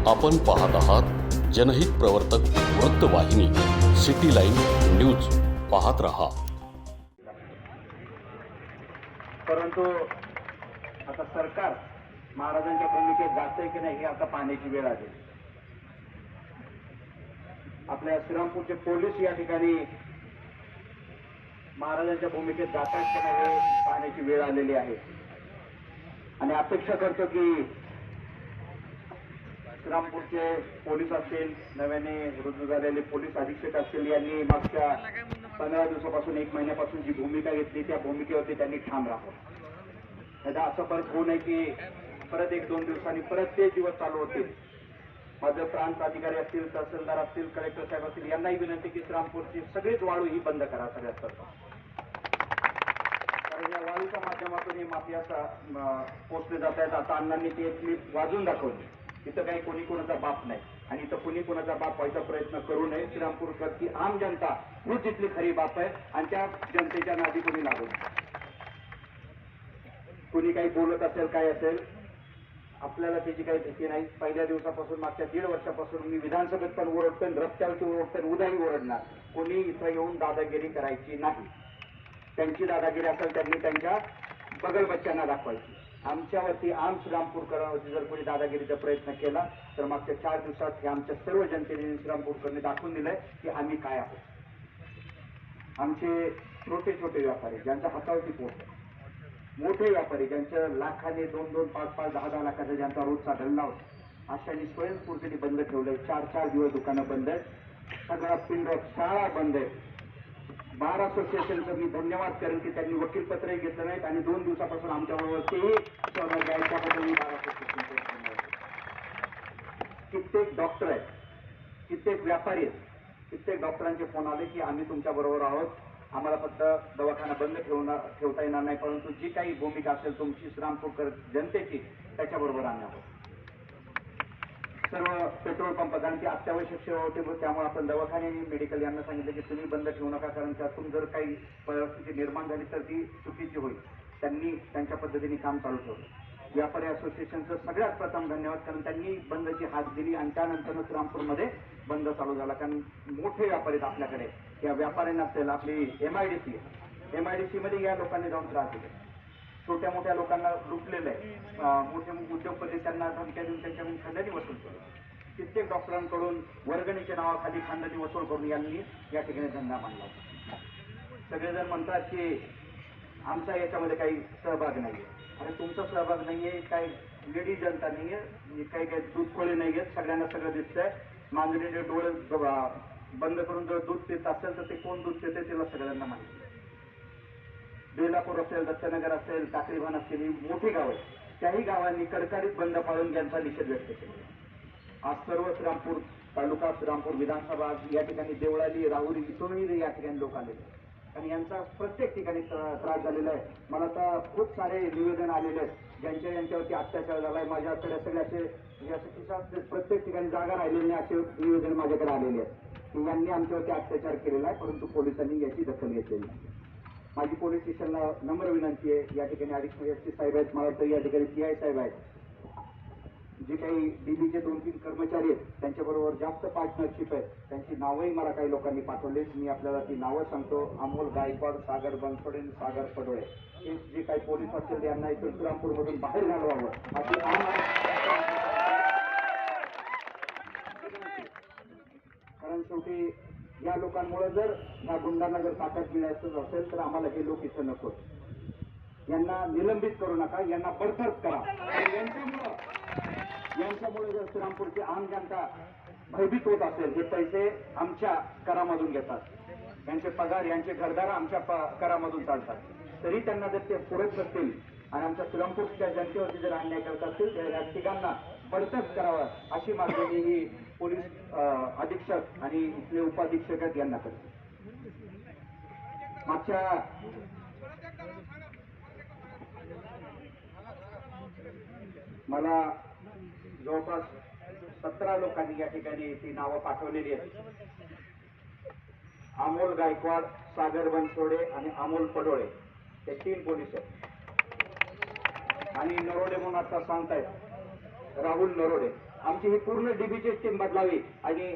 आपण पाहत आहात जनहित प्रवर्तक वृत्तवाहिनी सिटी लाईन न्यूज. पाहत रहा. परंतु आता सरकार महाराजांच्या भूमिकेत जातंय की नाही ही आता पाहण्याची वेळ आली. आपल्या श्रीरामपूरचे पोलीस या ठिकाणी महाराजांच्या भूमिकेत जातात की नाही पाहण्याची वेळ आलेली आहे आणि अपेक्षा करतो की श्रीरामपूरचे पोलीस असतील, नव्याने रुजू झालेले पोलीस अधीक्षक असतील, यांनी मागच्या 15 दिवसापासून 1 महिन्यापासून जी भूमिका घेतली त्या भूमिकेवरती त्यांनी ठाम राहावं. नाही असं परत होऊ नये की परत 1-2 दिवसांनी परत ते दिवस चालू होतील. माझे प्रांत अधिकारी असतील, तहसीलदार असतील, कलेक्टर साहेब असतील, यांनाही विनंती की श्रीरामपूरची सगळीच वाळू ही बंद करा सगळ्यात प्रथम. कारण या वाळूच्या माध्यमातून ही माफिया पोचले जात आहेत. आता अण्णांनी ती एक क्लिप वाजून दाखवली. इथं काही कोणी कोणाचा बाप नाही आणि इथं कोणी कोणाचा बाप व्हायचा प्रयत्न करू नये. श्रीरामपूरची आम जनता हीच जिथली खरी बाप आहे आणि त्या जनतेच्या नादी कोणी लागू नये. कोणी काही बोलत असेल काय असेल आपल्याला त्याची काही भीती नाही. पहिल्या दिवसापासून मागच्या 1.5 वर्षापासून मी विधानसभेत पण ओरडतोय, रस्त्यावरती ओरडतोय, उद्याही ओरडणार. कोणी इथं येऊन दादागिरी करायची नाही. त्यांची दादागिरी असेल त्यांनी त्यांच्या बगल बच्च्यांना दाखवायची. आमच्यावरती आम श्रीरामपूरकरांवरती जर कोणी दादागिरीचा प्रयत्न केला तर मागच्या 4 दिवसात हे आमच्या सर्व जनतेने श्रीरामपूरकरांनी दाखवून दिलंय की आम्ही काय आहोत. आमचे छोटे छोटे व्यापारी ज्यांच्या हातावरती पोट आहे, मोठे व्यापारी ज्यांच्या लाखाने 2-2, 5-5, 10-10 लाखाचा ज्यांचा रोजचा धंदा होता, अशाने स्वयंस्फूर्तीने बंद ठेवलंय. 4-4 दिवस दुकानं बंद आहेत, सगळा पिंड शाळा बंद आहे. बार असोसिएशनचं मी धन्यवाद करेन की त्यांनी वकीलपत्रही घेतलं नाहीत आणि 2 दिवसापासून आमच्याबरोबर तेही सहभाग घ्यायच्याबद्दल मी बार असोसिएशनचे धन्यवाद. कित्येक डॉक्टर आहेत, कित्येक व्यापारी आहेत, कित्येक डॉक्टरांचे फोन आले की आम्ही तुमच्या बरोबर आहोत, आम्हाला फक्त दवाखाना बंद ठेवता येणार नाही, परंतु जी काही भूमिका असेल तुमची श्रीरामपूरकर जनतेची त्याच्याबरोबर आम्ही आहोत. सर्व पेट्रोल पंप कारण की अत्यावश्यक सेवा होते, त्यामुळे आपण दवाखाने आणि मेडिकल यांना सांगितलं की तुम्ही बंद ठेवू नका, कारण त्यातून जर काही परिस्थिती निर्माण झाली तर ती चुकीची होईल. त्यांनी त्यांच्या पद्धतीने काम चालू ठेवलं. व्यापारी असोसिएशनचं सगळ्यात प्रथम धन्यवाद, कारण त्यांनी बंदची हात दिली आणि त्यानंतर श्रीरामपूरमध्ये बंद चालू झाला. कारण मोठे व्यापारी आहेत आपल्याकडे, या व्यापाऱ्यांना असेल आपली MIDC मध्ये या लोकांनी जाऊन त्रास दिले. छोट्या मोठ्या लोकांना लुटलेलं आहे. मोठे उद्योगपती त्यांना धमक्या देऊन त्यांच्याकडून खंडणी वसूल केली. कित्येक डॉक्टरांकडून वर्गणीच्या नावाखाली खंडणी वसूल करून यांनी या ठिकाणी धंदा मांडला. सगळेजण म्हणतात की आमचा याच्यामध्ये काही सहभाग नाहीये. आणि तुमचा सहभाग नाहीये, काही लेडी जनता नाहीये, काही दूधखोळे नाहीयेत, सगळ्यांना सगळं दिसतंय. मांजरीने डोळे बंद करून जर दूध पित असेल तर ते कोण दूध पिते त्याला सगळ्यांना माहिती. बेलापूर असेल, दत्तनगर असेल, टाकळीभान असेल, ही मोठी गाव आहेत, त्याही गावांनी कडकडीत बंद पाळून त्यांचा निषेध व्यक्त केला. आज सर्व श्रीरामपूर तालुका, श्रीरामपूर विधानसभा या ठिकाणी देवळाली, राहुरी इथूनही या ठिकाणी लोक आलेले आणि यांचा प्रत्येक ठिकाणी त्रास झालेला आहे. मला तर खूप सारे निवेदन आलेले आहेत यांच्यावरती अत्याचार झालाय. माझ्याकडे सगळ्याचे प्रत्येक ठिकाणी जागा राहिलेली नाही असे निवेदन माझ्याकडे आलेले आहेत की यांनी आमच्यावरती अत्याचार केलेला आहे, परंतु पोलिसांनी याची दखल घेतलेली नाही. माझी पोलीस स्टेशनला नम्र विनंती आहे. या ठिकाणी अधीक्षक SP साहेब आहेत, मला तर या ठिकाणी PI साहेब आहेत, जे काही DBचे 2-3 कर्मचारी आहेत त्यांच्याबरोबर जास्त पार्टनरशिप आहे, त्यांची नावंही मला काही लोकांनी पाठवले. मी आपल्याला ती नावं सांगतो. अमोल गायकवाड, सागर बनसोडे, सागर पडोळे, हे जे काही पोलीस असतील यांना इथून श्रीरामपूरमधून बाहेर घालवावं अशी कारण शेवटी या लोकांमुळे जर या गुंडांना जर ताकद मिळायचं असेल तर आम्हाला हे लोक इथं नको. यांना निलंबित करू नका, यांना बडतर्फ करा. यांच्यामुळे जर श्रीरामपूरची आम जनता भयभीत होत असेल, हे पैसे आमच्या करामधून घेतात, यांचे पगार, यांचे घरदार आमच्या करामधून चालतात, तरी त्यांना जर ते पुरत असतील आणि आमच्या श्रीरामपूरच्या जनतेवरती जर अन्याय करत असतील तर या ठिकाणांना बडतर्फ करावं अशी मागणी ही पोलीस अधीक्षक आणि इथले उपाधीक्षक यांना करते. मागच्या मला जवळपास 17 लोकांनी या ठिकाणी ती नावं पाठवलेली आहेत. अमोल गायकवाड, सागर बनसोडे आणि अमोल पडोळे हे 3 पोलीस आहेत आणि नरोडे म्हणून आता सांगतायत राहुल नरोडे, आमची ही पूर्ण डीबीचीच टीम बदलावी आणि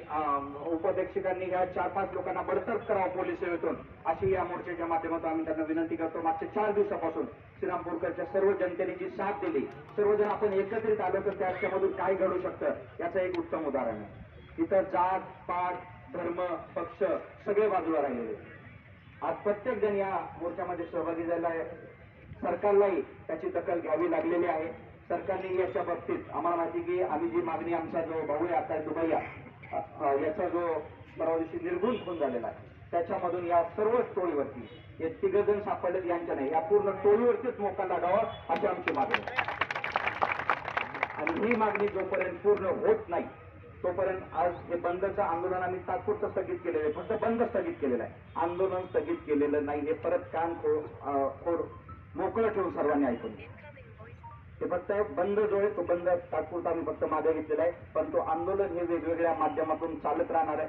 उपाध्यक्षकांनी ह्या 4-5 लोकांना बडतर्फ करावं पोलीस सेवेतून, अशी या मोर्चाच्या माध्यमातून आम्ही त्यांना विनंती करतो. मागच्या 4 दिवसापासून श्रीरामपूरकरच्या सर्व जनतेने जी साथ दिली, सर्वजण आपण एकत्रित आलो तर त्याच्यामधून काय घडू शकतं याचं एक उत्तम उदाहरण आहे. इथं जात पात धर्म पक्ष सगळे बाजूला राहिलेले. आज प्रत्येक जण या मोर्चामध्ये सहभागी झाला आहे. सरकारलाही त्याची दखल घ्यावी लागलेली आहे. सरकारने याच्या बाबतीत आम्हाला माहिती की आम्ही जी मागणी, आमचा जो भाऊ आहे आता दुबैया, याचा जो परवा दिवशी निर्गुण खून झालेला आहे, त्याच्यामधून या सर्व टोळीवरती हे 3 जण सापडलेत, यांच्या नाही, या पूर्ण टोळीवरतीच मोका लागावा अशी आमची मागणी आहे. आणि ही मागणी जोपर्यंत पूर्ण होत नाही तोपर्यंत आज हे बंदचं आंदोलन आम्ही तात्पुरतं स्थगित केलेलं आहे. फक्त बंद स्थगित केलेलं आहे, आंदोलन स्थगित केलेलं नाही. हे परत कान खोड मोकळं ठेवून सर्वांनी ऐकून, ते फक्त बंद जो आहे तो बंद तात्पुरता आम्ही फक्त मागे घेतलेला आहे. पण तो आंदोलन हे वेगवेगळ्या माध्यमातून चालत राहणार आहे.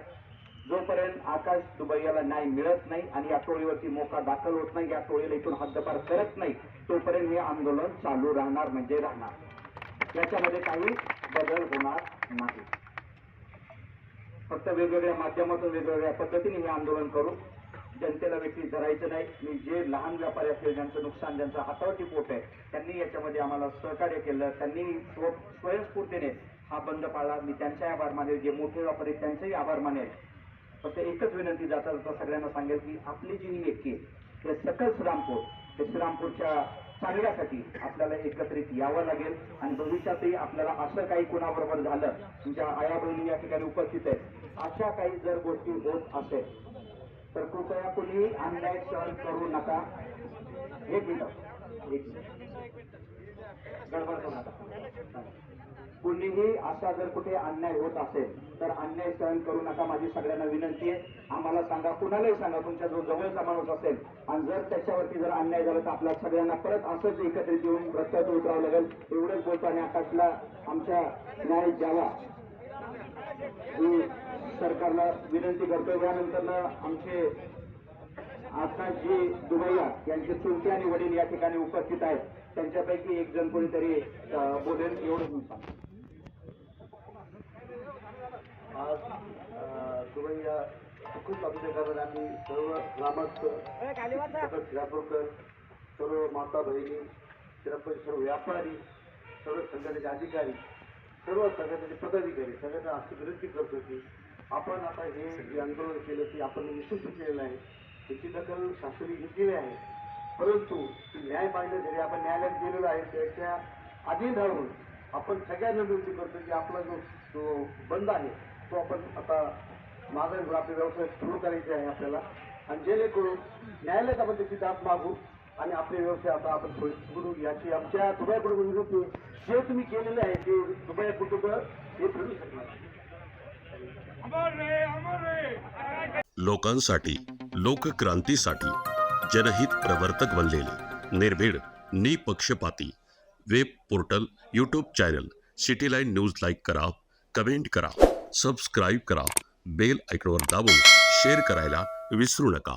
जोपर्यंत आकाश दुबैयाला न्याय मिळत नाही आणि या टोळीवरती मोका दाखल होत नाही, या टोळीला इथून हद्दपार करत नाही, तोपर्यंत हे आंदोलन चालू राहणार म्हणजे राहणार. याच्यामध्ये काही बदल होणार नाही. फक्त वेगवेगळ्या माध्यमातून वेगवेगळ्या पद्धतीने हे आंदोलन करू. जनतेला व्यक्ती धरायचं नाही. मी जे लहान व्यापारी असतील, ज्यांचं नुकसान, ज्यांचं हातावरती पोट आहे, त्यांनी याच्यामध्ये आम्हाला सहकार्य केलं, त्यांनी स्वयंस्फूर्तीने हा बंद पाळला. मी त्यांचाही आभार मानेल. जे मोठे व्यापारी त्यांचेही आभार मानेल. फक्त एकच विनंती जाता जाता सगळ्यांना सांगेल की आपली जी ही एकी हे सकल श्रीरामपूर, हे श्रीरामपूरच्या चांगल्यासाठी आपल्याला एकत्रित यावं लागेल. आणि भविष्यातही आपल्याला असं काही कोणाबरोबर झालं, तुमच्या आया बहिणी या ठिकाणी उपस्थित आहेत, अशा काही जर गोष्टी होत असेल तर कृपया कुणी अन्याय सहन करू नका. एक मिनिट गडबड करू नका. कुणीही असा जर कुठे अन्याय होत असेल तर अन्याय सहन करू नका, माझी सगळ्यांना विनंती आहे. आम्हाला सांगा, कुणालाही सांगा, तुमच्या जो जवळचा माणूस असेल आणि जर त्याच्यावरती जर अन्याय झाला तर आपल्या सगळ्यांना परत असंच एकत्रित येऊन रस्त्यावर उतरावं लागेल. एवढंच बोलतो आणि आकाशला आमच्या न्याय द्यावा ही सरकारला विनंती करतो. यानंतर आमचे आकाशजी दुबैया यांचे चुलते आणि वडील या ठिकाणी उपस्थित आहेत. त्यांच्यापैकी एक जण कोणीतरी बोलेल, एवढं सांग. आज दुबैया खूप अभिनय आम्ही सर्व ग्रामस्थ, श्रीरामपूरकर, सर्व माता भगिनी, श्रीरामपूरचे सर्व व्यापारी, सर्व संघटनेचे अधिकारी, सर्व संघटनेचे पदाधिकारी, सगळ्यांना अशी विनंती करतो की आपण आता हे जे आंदोलन केलं ते आपण यशस्वी केलेलं आहे. त्याची दखल शासनाने घेतलेली आहे. परंतु न्याय मागण्यासाठी आपण न्यायालयात गेलेलो आहे. त्याच्या अधीन राहून आपण सगळ्यांना विनंती करतो की आपला जो बंद आहे तो आपण आता मागे घेऊन आपले व्यवसाय सुरू करायचे आहे आपल्याला. आणि जेणेकरून न्यायालयात आपण त्याची दाद मागू आणि आपले व्यवसाय आता आपण सुरू याची आमच्या दुबई कुटुंब विनंती. जे तुम्ही केलेलं आहे ते दुबई कुटुंब हे फिरू शकणार. लोकांसाठी, लोकक्रांतीसाठी जनहित प्रवर्तक बनलेले, निर्भीड, निपक्षपाती web portal, YouTube channel city line news like करा, कमेंट करा, सबस्क्राईब करा, बेल आयकॉनवर दाबून शेअर करायला विसरू नका.